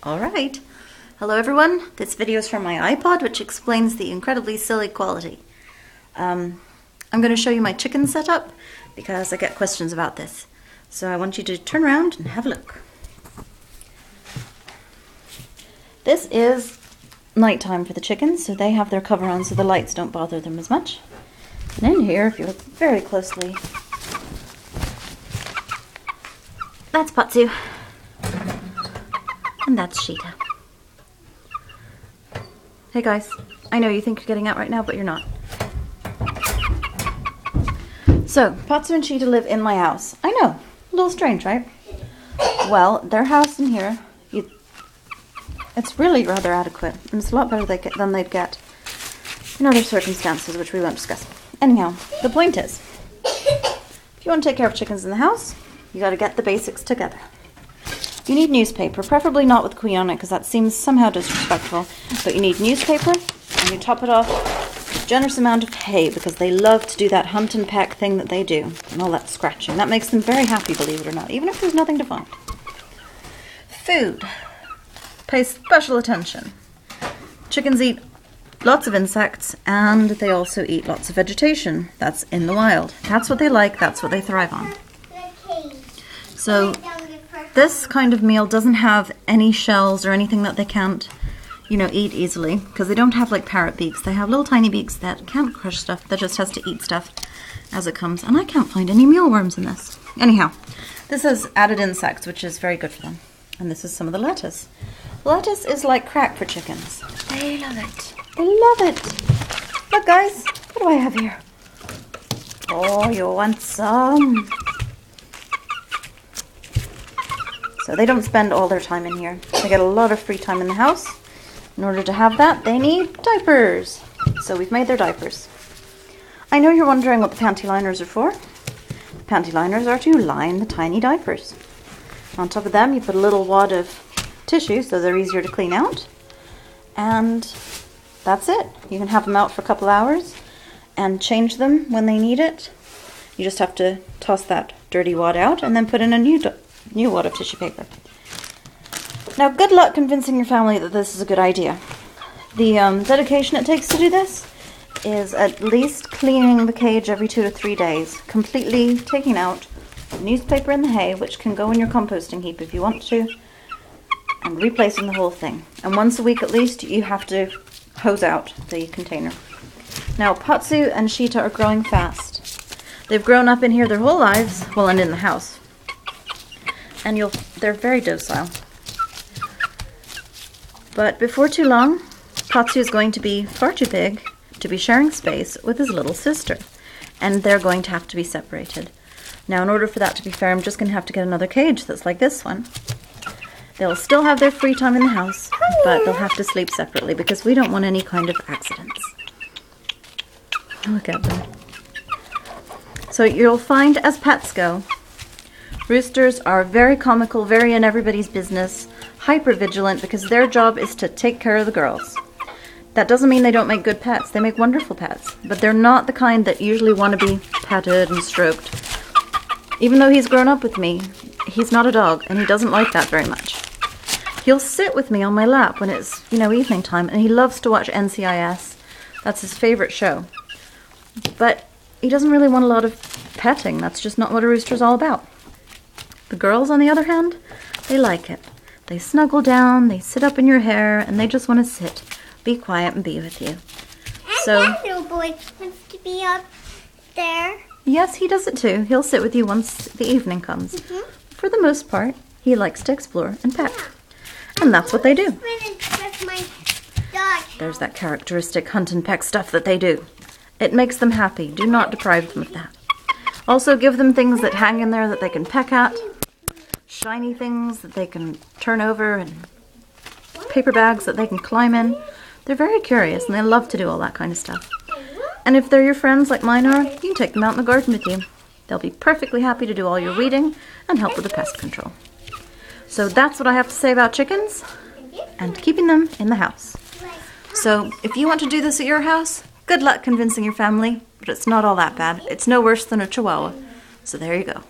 Alright, hello everyone. This video is from my iPod, which explains the incredibly silly quality. I'm going to show you my chicken setup because I get questions about this. So I want you to turn around and have a look. This is nighttime for the chickens, so they have their cover on so the lights don't bother them as much. And in here, if you look very closely, that's Patsu. And that's Sheeta. Hey guys, I know you think you're getting out right now, but you're not. So, Patsu and Sheeta live in my house. I know, a little strange, right? Well, their house in here, it's really rather adequate, and it's a lot better than they'd get in other circumstances, which we won't discuss. Anyhow, the point is, if you want to take care of chickens in the house, you got to get the basics together. You need newspaper, preferably not with queen on it, because that seems somehow disrespectful. But you need newspaper, and you top it off with a generous amount of hay, because they love to do that hunt and peck thing that they do, and all that scratching. That makes them very happy, believe it or not, even if there's nothing to find. Food. Pay special attention. Chickens eat lots of insects, and they also eat lots of vegetation that's in the wild. That's what they like, that's what they thrive on. So this kind of meal doesn't have any shells or anything that they can't, eat easily, because they don't have like parrot beaks. They have little tiny beaks that can't crush stuff, that just has to eat stuff as it comes. And I can't find any mealworms in this. Anyhow, this has added insects, which is very good for them. And this is some of the lettuce. Lettuce is like crack for chickens. They love it. They love it. Look guys, what do I have here? Oh, you want some? So they don't spend all their time in here. They get a lot of free time in the house. In order to have that, they need diapers. So we've made their diapers. I know you're wondering what the panty liners are for. The panty liners are to line the tiny diapers. On top of them, you put a little wad of tissue so they're easier to clean out. And that's it. You can have them out for a couple hours and change them when they need it. You just have to toss that dirty wad out and then put in a new wad of tissue paper. Now, good luck convincing your family that this is a good idea. The dedication it takes to do this is at least cleaning the cage every 2 to 3 days, completely taking out the newspaper and the hay, which can go in your composting heap if you want to, and replacing the whole thing. And once a week at least, you have to hose out the container. Now, Patsu and Sheeta are growing fast. They've grown up in here their whole lives, well, and in the house. And they're very docile. But before too long, Patsu is going to be far too big to be sharing space with his little sister, and they're going to have to be separated. Now, in order for that to be fair, I'm just going to have to get another cage that's like this one. They'll still have their free time in the house, but they'll have to sleep separately because we don't want any kind of accidents. Look at them. So you'll find, as pets go, roosters are very comical, very in everybody's business, hyper vigilant, because their job is to take care of the girls. That doesn't mean they don't make good pets. They make wonderful pets, but they're not the kind that usually want to be petted and stroked. Even though he's grown up with me, he's not a dog, and he doesn't like that very much. He'll sit with me on my lap when it's, evening time, and he loves to watch NCIS. That's his favorite show. But he doesn't really want a lot of petting. That's just not what a rooster's all about. The girls, on the other hand, they like it. They snuggle down, they sit up in your hair, and they just want to sit, be quiet, and be with you. So, that little boy wants to be up there. Yes, he does it too. He'll sit with you once the evening comes. For the most part, he likes to explore and peck. And that's what they do. There's that characteristic hunt and peck stuff that they do. It makes them happy. Do not deprive them of that. Also, give them things that hang in there that they can peck at. Shiny things that they can turn over, and paper bags that they can climb in. They're very curious and they love to do all that kind of stuff. And if they're your friends like mine are, you can take them out in the garden with you. They'll be perfectly happy to do all your weeding and help with the pest control. So that's what I have to say about chickens and keeping them in the house. So if you want to do this at your house, good luck convincing your family, but it's not all that bad. It's no worse than a chihuahua. So there you go.